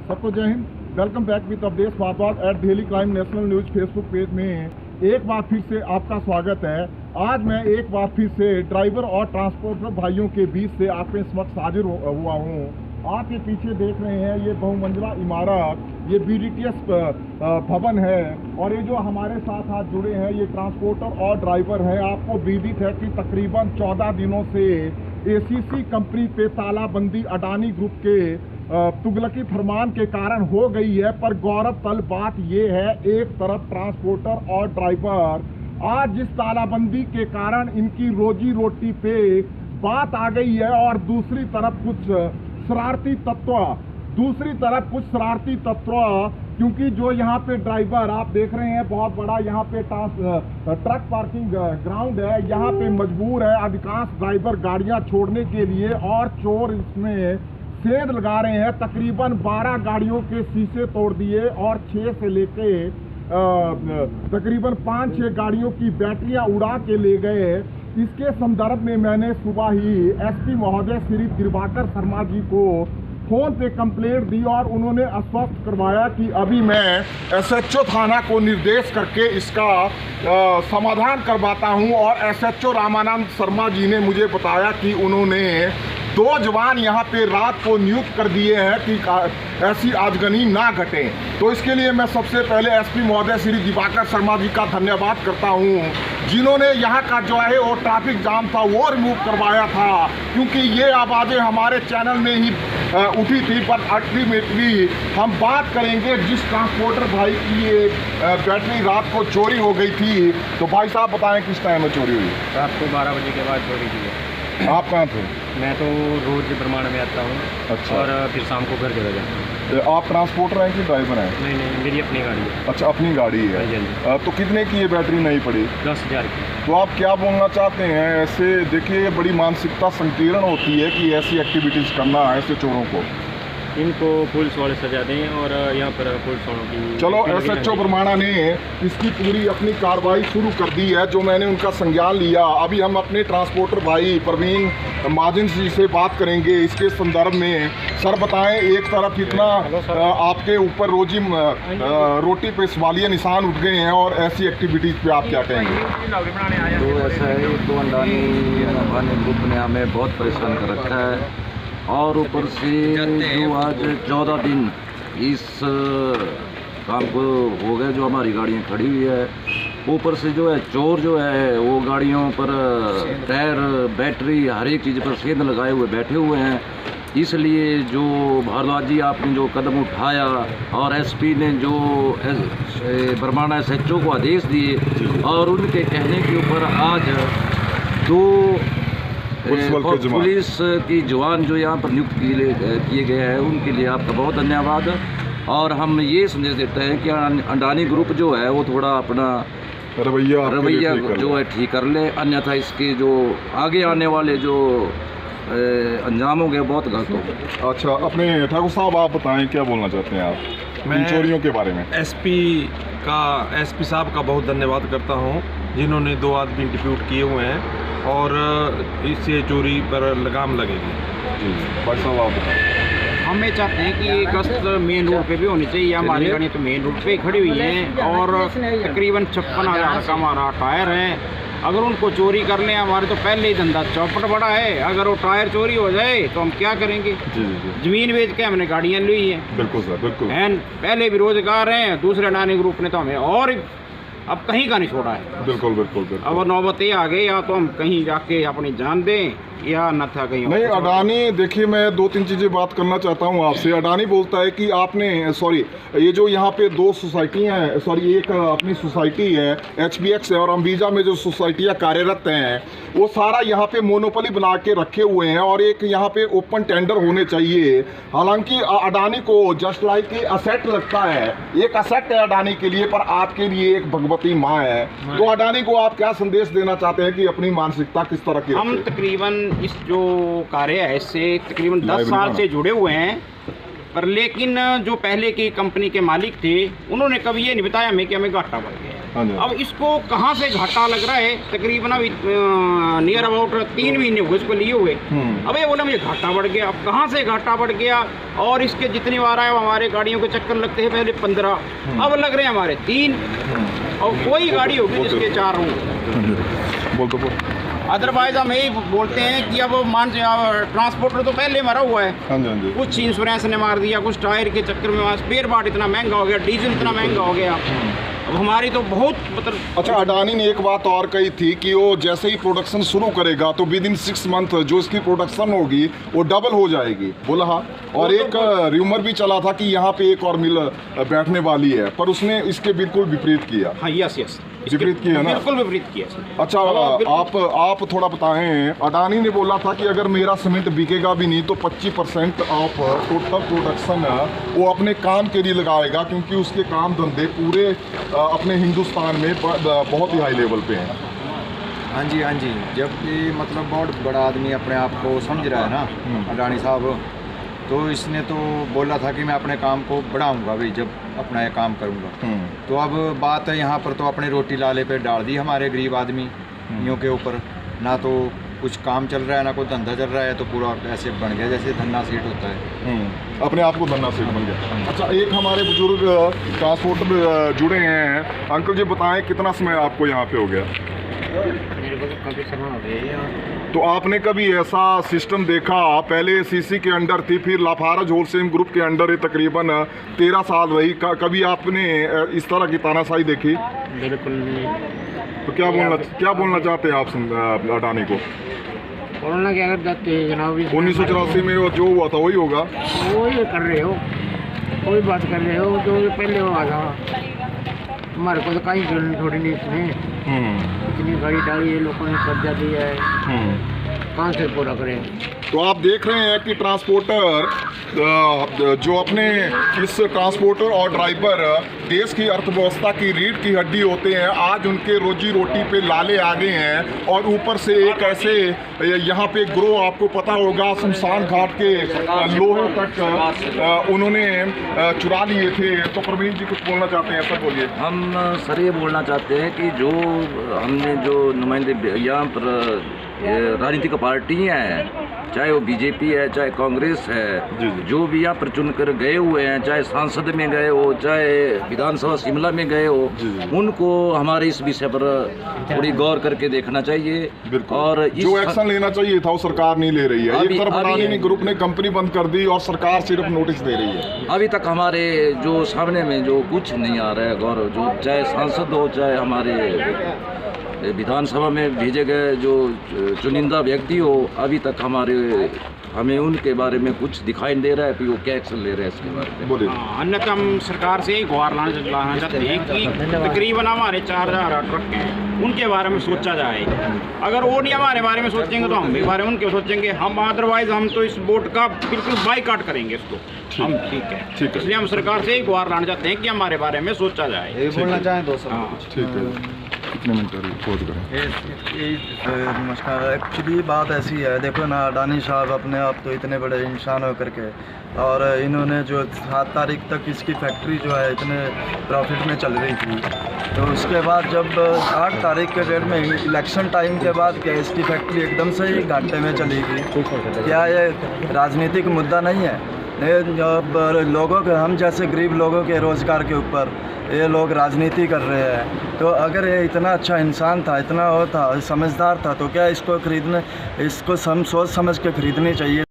सबको जय Hind. Welcome back with updates forward at daily crime national news Facebook page में एक बार फिर से आपका स्वागत है। आज मैं एक बार फिर से ड्राइवर और ट्रांसपोर्टर भाइयों के बीच से आपके समक्ष हाजिर हुआ हूँ। आप ये पीछे देख रहे हैं, ये बहुमंजिला इमारत, ये BDTS भवन है और ये जो हमारे साथ आज जुड़े हैं ये ट्रांसपोर्टर और ड्राइवर हैं। आपको विदित है कि तकरीबन 14 दिनों से ACC कंपनी पे तालाबंदी अडानी ग्रुप के तुगलकी फरमान के कारण हो गई है। पर गौरव तलब बात ये है, एक तरफ ट्रांसपोर्टर और ड्राइवर आज जिस तालाबंदी के कारण इनकी रोजी रोटी पे बात आ गई है और दूसरी तरफ कुछ शरारती तत्व क्योंकि जो यहाँ पे ड्राइवर आप देख रहे हैं, बहुत बड़ा यहाँ पे ट्रक पार्किंग ग्राउंड है, यहाँ पे मजबूर है अधिकांश ड्राइवर गाड़ियाँ छोड़ने के लिए और चोर इसमें सेंध लगा रहे हैं। तकरीबन 12 गाड़ियों के शीशे तोड़ दिए और 6 से लेके तकरीबन 5-6 गाड़ियों की बैटरियां उड़ा के ले गए। इसके संदर्भ में मैंने सुबह ही SP महोदय श्री दिवाकर शर्मा जी को फोन पे कंप्लेंट दी और उन्होंने आश्वस्त करवाया कि अभी मैं SHO थाना को निर्देश करके इसका समाधान करवाता हूं। और SHO रामानंद शर्मा जी ने मुझे बताया कि उन्होंने 2 जवान यहाँ पे रात को नियुक्त कर दिए हैं कि ऐसी आजगनी ना घटे। तो इसके लिए मैं सबसे पहले SP महोदय श्री दिवाकर शर्मा जी का धन्यवाद करता हूँ, जिन्होंने यहाँ का जो है वो ट्रैफिक जाम था वो रिमूव करवाया था। क्योंकि ये आवाज़ें हमारे चैनल में ही उठी थी। पर अल्टीमेटली हम बात करेंगे जिस ट्रांसपोर्टर भाई की ये बैटरी रात को चोरी हो गई थी। तो भाई साहब बताएं किस टाइम में चोरी हुई? रात को 12 बजे के बाद चोरी की है। आप कहाँ थे? मैं तो रोज बरमाणा में आता हूँ। अच्छा। और फिर शाम को घर चला जाता हूँ। आप ट्रांसपोर्टर हैं कि ड्राइवर हैं? नहीं, मेरी अपनी गाड़ी है। अच्छा, अपनी गाड़ी है। तो कितने की ये बैटरी नहीं पड़ी? 10,000 की। तो आप क्या बोलना चाहते हैं? ऐसे देखिए बड़ी मानसिकता संकीर्ण होती है कि ऐसी एक्टिविटीज़ करना ऐसे चोरों को। इनको पुलिस वाले सजा दें और यहाँ पर पुलिस वालों की चलो SHO बरमाणा ने इसकी पूरी अपनी कार्रवाई शुरू कर दी है, जो मैंने उनका संज्ञान लिया। अभी हम अपने ट्रांसपोर्टर भाई प्रवीण महाजन जी से बात करेंगे इसके संदर्भ में। सर बताएं, एक तरफ इतना आपके ऊपर रोटी पे सवालिया निशान उठ गए हैं और ऐसी एक्टिविटीज़ पे आप क्या कहेंगे? तो ऐसा है, तो अडानी ग्रुप ने हमें बहुत परेशान कर रखा है और ऊपर से जो आज 14 दिन इस काम को हो गए जो हमारी गाड़ियाँ खड़ी हुई है। ऊपर से जो है चोर जो है वो गाड़ियों पर टायर, बैटरी, हर एक चीज़ पर सेंध लगाए हुए बैठे हुए हैं। इसलिए जो भारद्वाज जी आपने जो कदम उठाया और SP ने जो बरमाणा SHO को आदेश दिए और उनके कहने के ऊपर आज 2 पुलिस की जवान जो यहाँ पर नियुक्त किए गए हैं, उनके लिए आपका बहुत धन्यवाद। और हम ये संदेश देते हैं कि अडानी ग्रुप जो है वो थोड़ा अपना रवैया जो है ठीक कर ले, अन्यथा इसके जो आगे आने वाले जो अंजाम हो गए बहुत गलत हो। अच्छा, अपने ठाकुर साहब आप बताएं क्या बोलना चाहते हैं आप इन चोरियों के बारे में? SP साहब का बहुत धन्यवाद करता हूं, जिन्होंने 2 आदमी डिप्यूट किए हुए हैं और इससे चोरी पर लगाम लगेगी। जी भाई साहब आप बताएं। हम ये चाहते हैं कि ये गश्त मेन रोड पे भी होनी चाहिए। हमारी गाड़ी तो मेन रोड पे ही खड़ी हुई है और तकरीबन 56,000 का हमारा टायर है। अगर उनको चोरी कर लें, हमारे तो पहले ही धंधा चौपट बड़ा है, अगर वो टायर चोरी हो जाए तो हम क्या करेंगे? जमीन बेच के हमने गाड़ियाँ ली हैं। बिल्कुल सर, बिल्कुल। पहले भी रोजगार हैं, दूसरे अडानी ग्रुप ने तो हमें और अब कहीं का नहीं छोड़ा है। बिल्कुल बिल्कुल बिल्कुल। अब नौबत ये आ गई, या तो हम कहीं जाके अपनी जान दें या न था कहीं नहीं। अडानी, देखिए मैं 2-3 चीज़ें बात करना चाहता हूँ आपसे। अडानी बोलता है कि आपने ये जो यहाँ पे 2 सोसाइटियाँ हैं, एक अपनी सोसाइटी है HBX है और अंबीजा में जो सोसाइटियाँ कार्यरत हैं वो सारा यहाँ पे मोनोपोली बना के रखे हुए हैं और एक यहाँ पे ओपन टेंडर होने चाहिए। हालांकि अडानी को जस्ट लाइक असेट लगता है, एक असेट है अडानी के लिए, पर आपके लिए एक भगवती माँ है। तो अडानी को आप क्या संदेश देना चाहते हैं कि अपनी मानसिकता किस तरह की? हम तकरीबन इस जो कार्य है इससे तकरीबन 10 साल से जुड़े हुए हैं, पर लेकिन जो पहले की कंपनी के मालिक थे उन्होंने कभी ये नहीं बताया हमें कि हमें घाटा बढ़ गया। हाँ जी। अब इसको कहाँ से घाटा लग रहा है, तकरीबन अभी नियर अबाउट 3 महीने हुए इसको लिए हुए। अब ये बोला मुझे घाटा बढ़ गया, अब कहाँ से घाटा बढ़ गया, और इसके जितनी बार आए हमारे गाड़ियों के चक्कर लगते हैं पहले 15, अब लग रहे हैं हमारे 3, और कोई गाड़ी होगी जिसके 4 होंगे। बोल तो अदरवाइज हम यही बोलते हैं कि अब मान ट्रांसपोर्टर तो पहले मरा हुआ है, हाँ जी, हाँ जी। कुछ इंश्योरेंस ने मार दिया, कुछ टायर के चक्कर में स्पेयर पार्ट इतना महंगा हो गया, डीजल इतना महंगा हो गया, अब हमारी तो बहुत मतलब। अच्छा, अडानी ने एक बात और कही थी कि वो जैसे ही प्रोडक्शन शुरू करेगा तो विद इन 6 मंथ जो इसकी प्रोडक्शन होगी वो डबल हो जाएगी, बोला। हाँ, और एक र्यूमर भी चला था कि यहाँ पे एक और मिल बैठने वाली है, पर उसने इसके बिल्कुल विपरीत किया। हाँ, यस विपरीत किया ना, बिल्कुल विपरीत किया। अच्छा, आप थोड़ा बताएं, अडानी ने बोला था कि अगर मेरा सीमेंट बिकेगा भी नहीं तो 25% ऑफ टोटल प्रोडक्शन वो अपने काम के लिए लगाएगा, क्योंकि उसके काम धंधे पूरे अपने हिंदुस्तान में बहुत ही हाई लेवल पे हैं। हाँ जी, जबकि मतलब बहुत बड़ा आदमी अपने आप को समझ रहा है ना अडानी साहब, तो इसने तो बोला था कि मैं अपने काम को बढ़ाऊंगा भाई जब अपना ये काम करूंगा। तो अब बात है यहाँ पर तो अपने रोटी लाले पे डाल दी हमारे गरीब आदमियों के ऊपर, ना तो कुछ काम चल रहा है ना कोई धंधा चल रहा है, तो पूरा ऐसे बन गया जैसे धन्ना सीट होता है। अपने आप को धन्ना सीट बन गया। अच्छा, एक हमारे बुजुर्ग ट्रांसपोर्टर जुड़े हैं, अंकल जी बताएं कितना समय आपको यहाँ पे हो गया? मेरे को तो काफ़ी समय हो गया। तो आपने कभी ऐसा सिस्टम देखा? पहले सीसी के अंडर थी, फिर लाफारज होलसेल ग्रुप के अंडर तकरीबन 13 साल रही, कभी आपने इस तरह की तानाशाही देखी? बिल्कुल नहीं। तो क्या बोलना चाहते हैं आप अडानी को? बोलना क्या कर जाते हैं जनाब, 1984 में वो जो हुआ था वही होगा, वही कर रहे हो, वही बात कर रहे हो जो पहले हुआ था। हमारे को तो कहीं थोड़ी नहीं, इसमें इतनी गाड़ी डाली है, लोगों ने कर्जा दिया है, कहाँ से पूरा करें। तो आप देख रहे हैं कि ट्रांसपोर्टर जो अपने इस ट्रांसपोर्टर और ड्राइवर देश की अर्थव्यवस्था की रीढ़ की हड्डी होते हैं, आज उनके रोजी रोटी पे लाले आ गए हैं, और ऊपर से एक ऐसे यहाँ पे ग्रो आपको पता होगा शमशान घाट के लोहे तक उन्होंने चुरा लिए थे। तो प्रवीण जी कुछ बोलना चाहते हैं, सर बोलिए। हम सर ये बोलना चाहते हैं कि जो हमने जो नुमाइंदे यहाँ पर राजनीतिक पार्टियाँ हैं, चाहे वो बीजेपी है चाहे कांग्रेस है, जो भी यहाँ पर चुन कर गए हुए हैं, चाहे सांसद में गए हो चाहे विधानसभा शिमला में गए हो, उनको हमारे इस विषय पर थोड़ी गौर करके देखना चाहिए। और जो एक्शन लेना चाहिए था वो सरकार नहीं ले रही है। एक तरफ अडानी ग्रुप ने कंपनी बंद कर दी और सरकार सिर्फ नोटिस दे रही है। अभी तक हमारे जो सामने में जो कुछ नहीं आ रहा है गौर, जो चाहे सांसद हो चाहे हमारे विधानसभा में भेजे गए जो चुनिंदा व्यक्ति हो, अभी तक हमें उनके बारे में कुछ दिखाई नहीं दे रहा है कि वो क्या एक्शन ले रहे हैं इसके बारे में। अन्यथा हम सरकार से गुहार लाना चाहते हैं कि तकरीबन हमारे 4000 ट्रक हैं, उनके बारे में सोचा जाए। अगर वो नहीं हमारे बारे में सोचेंगे तो हम भी बारे में उनके सोचेंगे। हम अदरवाइज हम तो इस बोर्ड का बिल्कुल बाइकाट करेंगे इसको। हम ठीक है, इसलिए हम सरकार से ही गुहार लाना चाहते हैं कि हमारे बारे में सोचा जाए। ये बोलना चाहें तो सर? ठीक है, कितने मिनट खोज करें। नमस्कार। एक्चुअली बात ऐसी है, देखो ना, अडानी साहब अपने आप तो इतने बड़े इंसान हो करके, और इन्होंने जो 7 तारीख तक इसकी फैक्ट्री जो है इतने प्रॉफिट में चल रही थी, तो उसके बाद जब 8 तारीख के डेट में इलेक्शन टाइम के बाद क्या इसकी फैक्ट्री एकदम से ही घाटे में चली गई? क्या ये राजनीतिक मुद्दा नहीं है? लोगों के, हम जैसे गरीब लोगों के रोज़गार के ऊपर ये लोग राजनीति कर रहे हैं। तो अगर ये इतना अच्छा इंसान था, इतना वो था, समझदार था, तो क्या इसको खरीदने, इसको सोच समझ के खरीदनी चाहिए।